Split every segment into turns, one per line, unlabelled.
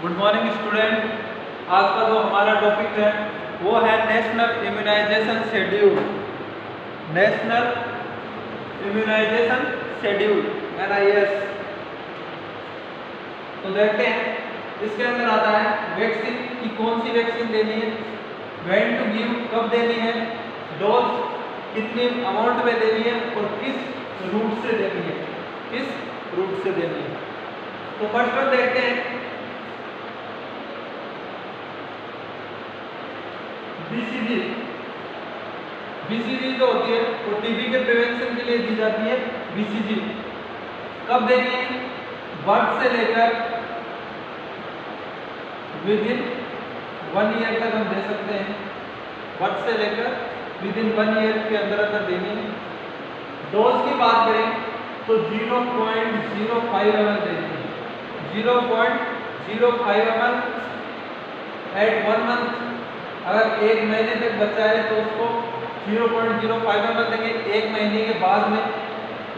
Good morning student. आज का जो हमारा टॉपिक है वो है national immunisation schedule. National immunisation schedule NIS। तो देखते हैं इसके अंदर आता है वैक्सीन की कौन सी वैक्सीन देनी है, व्हेन टू गिव कब देनी है, डोज कितनी अमाउंट में देनी है और किस रूट से देनी है, किस रूट से देनी है। तो फर्स्ट वन देखते हैं BCG। BCG जो होती है वो टीबी के प्रिवेंशन के लिए दी जाती है। BCG कब देनी है, बर्थ से लेकर विदिन 1 ईयर तक हम दे सकते हैं। बर्थ से लेकर विदिन 1 ईयर के अंदर अंदर देनी है। डोज की बात करें तो 0.05 ml देनी है। 0.05 ml एट 1 मंथ। अगर 1 महीने तक बच्चा है तो उसको 0.05 ml देंगे। 1 महीने के बाद में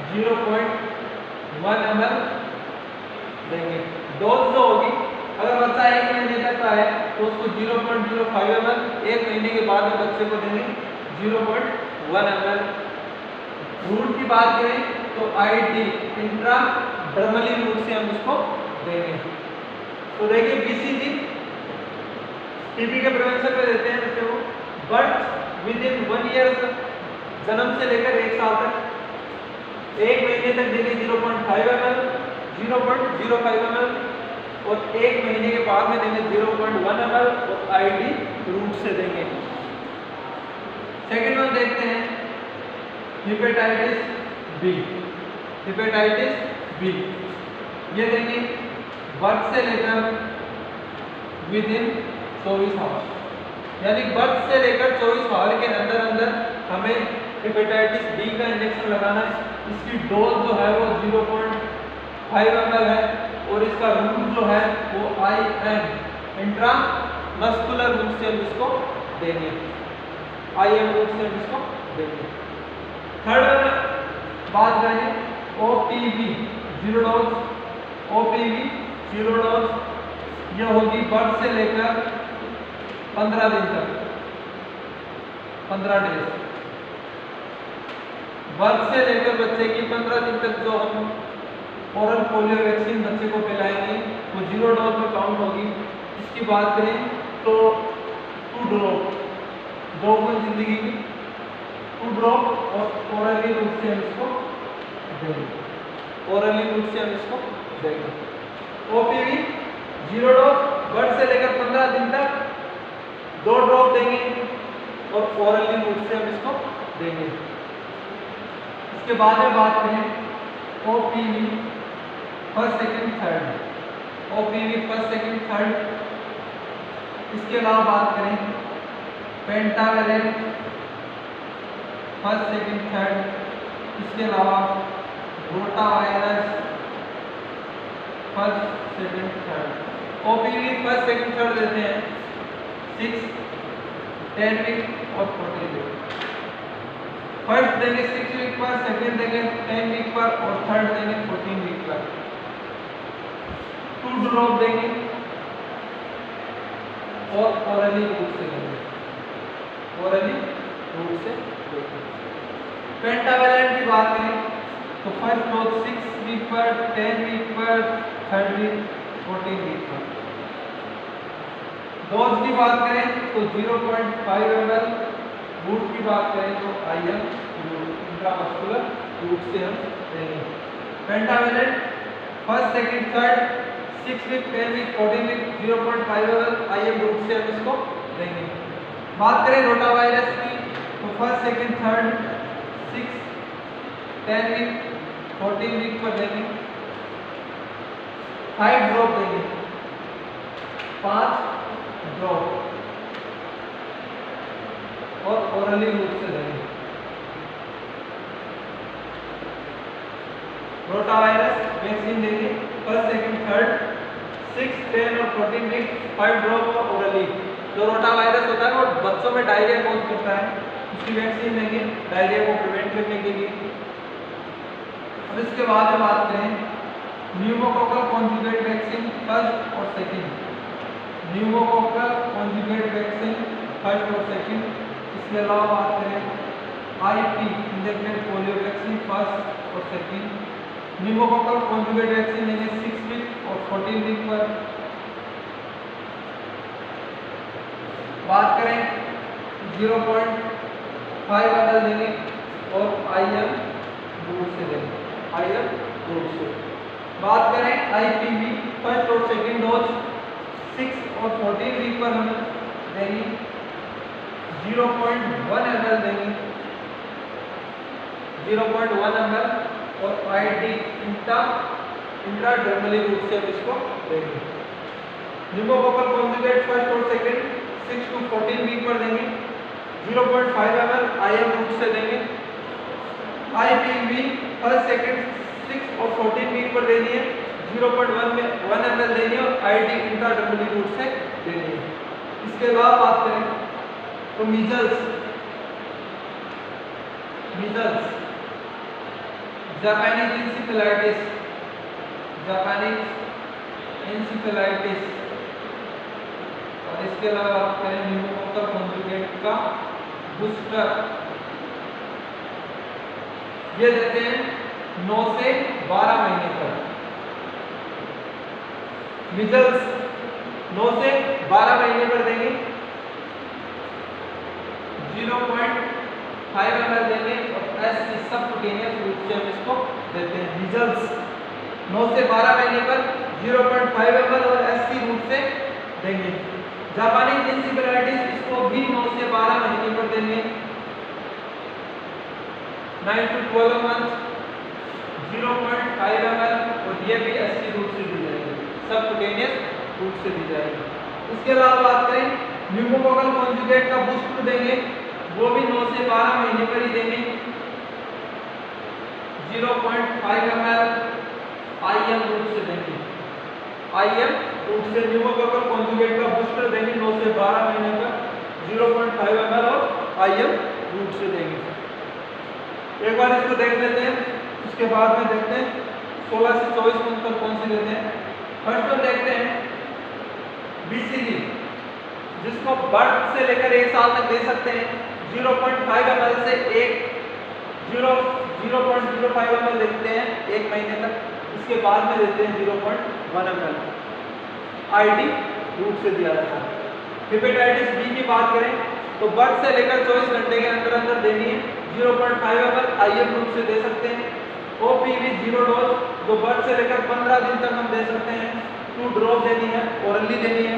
0.1 ml देंगे। डोज जो होगी, अगर बच्चा 1 महीने तक का है तो उसको 0.05 ml, 1 महीने के बाद में बच्चे को देंगे 0.1 ml। रूट की बात करें तो IT इंट्राडर्मली रूट से हम उसको देंगे। तो देखिए BCG टीबी के प्रिवेंशन में देते हैं बच्चे को, बट विद इन 1 ईयर, जन्म से लेकर 1 साल तक। 1 महीने तक देंगे 0.5 ml, 0.05 ml और 1 महीने के बाद में देंगे 0.1 ml और ID रूट से देंगे। सेकेंड वन देखते हैं हेपेटाइटिस बी। हेपेटाइटिस बी ये देंगे बर्थ से लेकर विद इन 24 आवर, यानी बर्थ से लेकर 24 आवर के अंदर अंदर हमें हेपेटाइटिस बी का इंजेक्शन लगाना है। इसकी डोज जो है वो 0.5 ml है और इसका रूट जो है वो IM इंट्रामस्कुलर रूट से हम इसको देंगे। IM रूट से हम इसको देंगे। थर्ड बात करें OPV 0 डोज। OPV 0 डोज ये होगी बर्थ से लेकर 15 दिन तक, 15 डेज। बर्थ से लेकर बच्चे की 15 दिन तक जो हम ओरल पोलियो वैक्सीन बच्चे को पिलाएंगे वो 0 डोज में काउंट होगी। इसकी बात करें तो 2 ड्रॉप, 2 बूंद जिंदगी की 2 ड्रॉप और ओरली रूट से हम इसको देंगे। ओरली रूट से हम इसको देंगे। OPV 0 डोज बर्थ से लेकर 15 दिन तक 2 ड्रॉप देंगे और ओरली रूट से हम इसको देंगे। इसके बाद में बात करें OPV first second third. OPV first second third. इसके अलावा बात करें पेंटावेलेंट फर्स्ट सेकंड थर्ड। इसके अलावा rotavirus first second third. OPV first second third देते हैं 6, 10 वीक और 14 वीक। फर्स्ट देंगे 6 वीक पर, सेकंड देंगे 10 वीक पर और थर्ड देंगे 14 वीक पर। 2 ड्रॉप देंगे और ओरली रूट से देंगे। ओरली रूट से देंगे। पेंटावेलेंट की बात करें तो फर्स्ट डोज 6 वीक पर, 10 वीक पर, थर्ड वीक 14 वीक पर। डोज की बात करें तो 0.5 ml। रूट की बात करें तो IM इंट्रामस्कुलर रूट से हम देंगे। Pentavalent first second third 6 week, 10 week, 14 week 0.5 ml IM route से हम इसको देंगे। बात करें रोटावायरस की तो first second third 6, 10 week, 14 week पर देंगे। 5 ड्रॉप देंगे, 5 ड्रॉप और ओरली रूट से देंगे। रोटावायरस वैक्सीन देंगे फर्स्ट सेकंड थर्ड 6, 10 और 14 वीक 5 ड्रॉप और ओरली। जो रोटावायरस होता है वो बच्चों में डायरिया कॉज करता है, उसकी वैक्सीन देंगे डायरिया को प्रिवेंट करने के लिए। अब इसके बाद बात करें न्यूमोकोकल कॉन्जुगेट वैक्सीन फर्स्ट और second. Pneumococcal conjugate vaccine first और सेकंड। इसके अलावा बात करें IP injected polio vaccine first और सेकंड। न्यूमोकोकल कॉन्जुगेट वैक्सीन देंगे 6 वीक और 14 वीक पर। बात करें 0.5 ml देंगे और IM दूध से देंगे, IM दूध से। बात करें आईपीवी फर्स्ट और सेकंड डोज 6 और 14 वीक पर हमें देंगे 0.1 ml देंगे, 0.1 ml और आईडी इंट्राडर्मली रूट से इसको देंगे। न्यूमोकोकल कॉन्जुगेट फर्स्ट और सेकंड 6 to 14 वीक पर देंगे 0.5 ml IM रूट से देंगे। आईपीवी फर्स्ट सेकंड 6 और 14 वीक पर देनी है 0.1 ml देनी है और आईडी इंट्राडर्मली रूट से देनी है। इसके अलावा बात करें तो मीजल्स, जापानीज इंसेफेलाइटिस और इसके अलावा बात करें न्यूमोकोकल कॉन्जुगेट का बूस्टर, ये देते हैं 9 से 12 महीने तक। मीजल्स 9 से 12 महीने पर देंगे 0.5 ml देंगे और एससी सबक्यूटेनियस रूट से हम इसको देते हैं। मीजल्स 9 से 12 महीने पर 0.5 ml और एससी रूट से देंगे। जापानी इंसेफेलाइटिस इसको भी 9 से 12 महीने पर देंगे 9 to 12 months 0.5 ml और ये भी एससी रूट से दी जाएगी, सबक्यूटेनियस रूट से दी जाएगी। इसके अलावा बात करें न्यूमोकोकल कॉन्जुगेट का बूस्टर देंगे, वो भी 9 से 12 महीने पर ही देंगे 0.5 ml IM रूट से देंगे, IM रूट से न्यूमोकोकल कॉन्जुगेट का बूस्टर देंगे 9 से 12 महीने पर 0.5 ml और IM रूट से देंगे। एक बार इसको देख लेते हैं, उसके बाद में देखते हैं 16 से 24 मंथ तक कौन सी देते हैं। फर्स्ट तो देखते हैं BCG, जिसको बर्थ से लेकर 1 साल तक दे सकते हैं 0.5 ml से 0.05 ml देते हैं 1 महीने तक। इसके बाद में देते हैं 0.1 ml आईडी रूट से दिया जाता है। हेपेटाइटिस बी की बात करें तो बर्थ से लेकर 24 घंटे के अंदर अंदर देनी है 0.5 ml IM रूट से दे सकते हैं। OPV 0 डोज जो बर्थ से लेकर 15 दिन तक हम दे सकते हैं, 2 ड्रॉप देनी है, ओरली देनी है।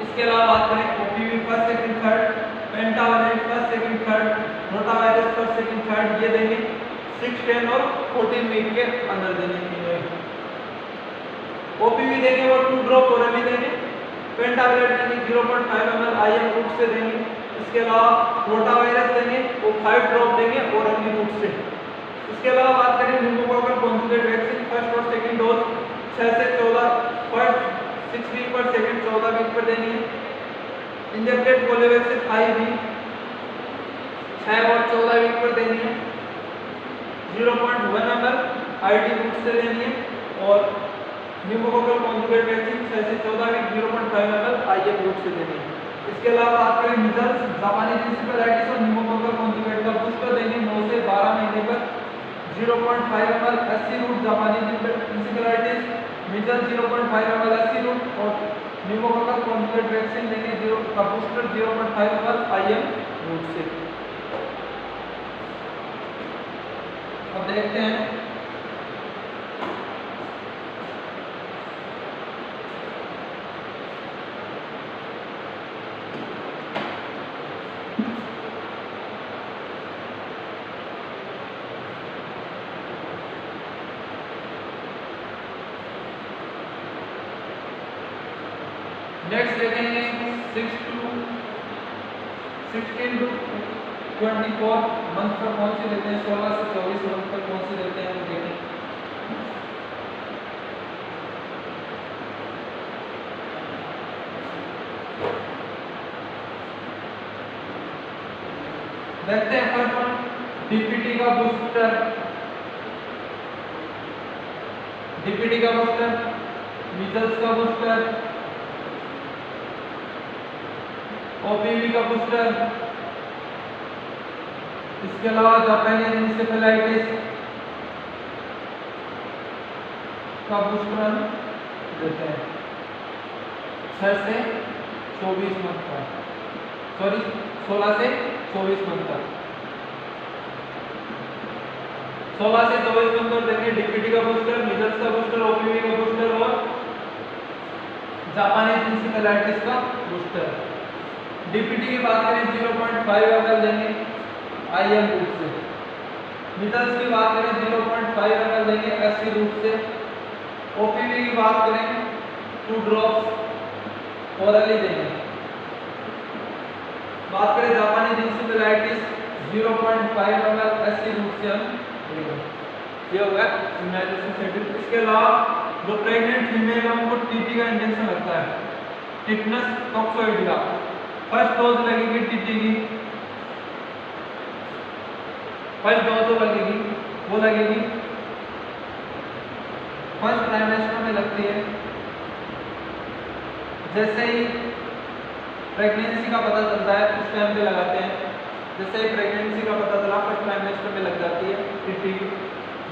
इसके अलावा बात करें OPV first second third, pentavalent first second third, rotavirus first second third, ये देंगे 6, 10 और 14 वीक के अंदर देने के लिए। OPV देंगे वो 2 ड्रॉप ओरली देंगे, पेंटावलेंट देंगे 0.5 ml IM रूट से देंगे। इसके अलावा रोटावायरस देंगे वो 5 ड्रॉप देंगे ओरली रूट से। इसके अलावा बात करें न्यूमोकोकल कॉन्जुगेट वैक्सीन फर्स्ट और सेकंड डोज 6 से 14 फर्स्ट 6 वीक पर, सेकंड 14 वीक पर देनी है। इंजेक्टेड पोलियो वैक्सीन IV 6 और 14 वीक पर देनी है 0.1 ml आईडी रूट से देनी है। और न्यूमोकोकल कॉन्जुगेट वैक्सीन 6 से 14 वीक 0.5 ml IM रूट से देनी है। इसके अलावा बात करें मीजल्स, जापानी इंसेफेलाइटिस और न्यूमोकोकल कॉन्जुगेट का बूस्टर देंगे 9 से 12 महीने पर 0.5 ml एससी रूट जापानी encephalitis, measles 0.5 ml SC route और न्यूमोकोकल कॉन्जुगेट वैक्सीन देंगे 0 का बूस्टर 0.5 ml IM रूट से। अब देखते हैं नेक्स्ट देखेंगे 16 to 24 मंथ पर कौन सी देते हैं, 16 से 24 मंथ पर कौन सी देते हैं वो देखें। देखते हैं फर्स्ट वन DPT का बूस्टर, मीजल्स का बूस्टर, ओपीवी का बूस्टर, इसके अलावा जापानी इंसेफेलाइटिस का बूस्टर हम देते हैं 6 से 24 मंथ का, सॉरी 16 से 24 मंथ तक। 16 से 24 मंथ तक देंगे डीपीटी का बूस्टर, मीजल्स का बूस्टर, ओपीवी का बूस्टर और जापानी इंसेफेलाइटिस का बूस्टर। डीपीटी की बात करें 0.5 ml देंगे आईएम रूट से। मीजल्स की बात करें 0.5 ml देंगे एससी रूट से। ओपीवी की बात करें 2 ड्रॉप्स ओरली देंगे। बात करें जापानी इंसेफेलाइटिस 0.5 ml एससी रूट से हम देंगे। ये होगा इम्यूनाइजेशन शेड्यूल। इसके अलावा जो प्रेग्नेंट फीमेल है उनको टीटी का इंजेक्शन लगता है, टिटनस टॉक्सोइड का। फर्स्ट डोज लगेगी टीटी की, फर्स्ट डोज जो लगेगी वो लगेगी फर्स्ट ट्राइमेस्टर में लगती है। जैसे ही प्रेगनेंसी का पता चलता है उस टाइम पे लगाते हैं। जैसे ही प्रेगनेंसी का पता चला फर्स्ट ट्राइमेस्टर में लग जाती है टीटी।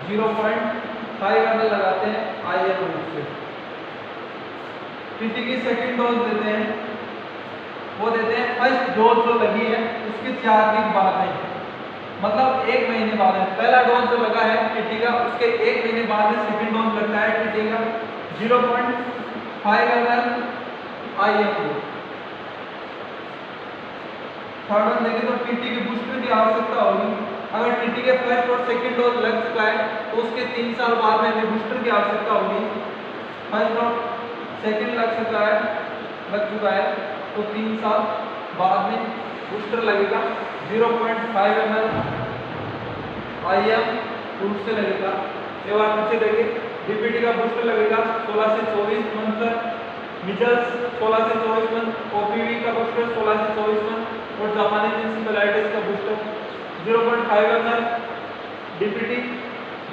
0.5 ml लगाते हैं आईएम रूट से। टीटी की सेकंड डोज देते हैं, वो देते हैं फर्स्ट डोज जो लगी है उसके 4 वीक बाद में, मतलब 1 महीने बाद में। पहला डोज जो लगा है टीटी का उसके 1 महीने बाद में सेकंड डोज लगता है टीटी का 0.5 ml IM route. Third one देखें तो टीटी की बूस्टर की आवश्यकता होगी। अगर टीटी के फर्स्ट और सेकंड डोज लग चुका है तो उसके 3 साल बाद में हमें बूस्टर की आवश्यकता होगी। फर्स्ट और सेकंड लग चुका है तो 3 साल बाद में बूस्टर लगेगा 0.5 ml आईएम रूट से लगेगा। ये बात नीचे देखिए, डीपीटी का बूस्टर लगेगा 16 से 24 मंथ तक, मीजल्स 16 से 24 मंथ, ओपीवी का बूस्टर 16 से 24 मंथ और जापानी इंसेफेलाइटिस का booster 0.5 ml DPT,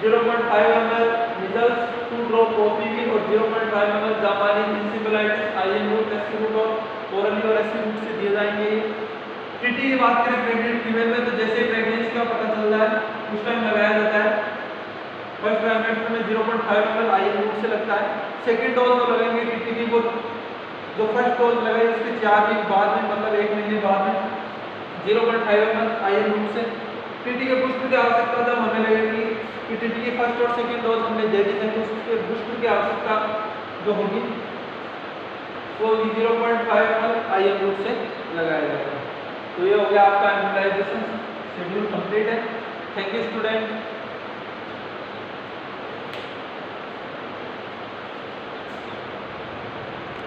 0.5 ml measles, 2 drop OPV और 0.5 ml जापानी encephalitis IM route, SC route और ओरली और एससी रूट से दिए जाएंगे। टीटी की बात करें प्रेग्नेंट फीमेल में तो जैसे प्रेगनेंसी का पता चलता है उस टाइम लगाया जाता है। फर्स्ट ट्राइमेस्टर में 0.5 ml आईएम रूट से लगता है। सेकंड डोज जो लगेंगे टीटी की वो जो फर्स्ट डोज लगाई उसके 4 वीक बाद में, मतलब 1 महीने बाद में 0.5 ml आईएम रूट से। टीटी के बूस्टर की आवश्यकता जब हमें लगेगी कि टीटी की फर्स्ट और सेकंड डोज हमने दे दी है तो उसके बूस्टर की आवश्यकता जो होगी वो 0.5 ml आईएम रूट से लगाया जाएगा। तो ये हो गया आपका इम्यूनाइजेशन शेड्यूल कंप्लीट है। Thank you student.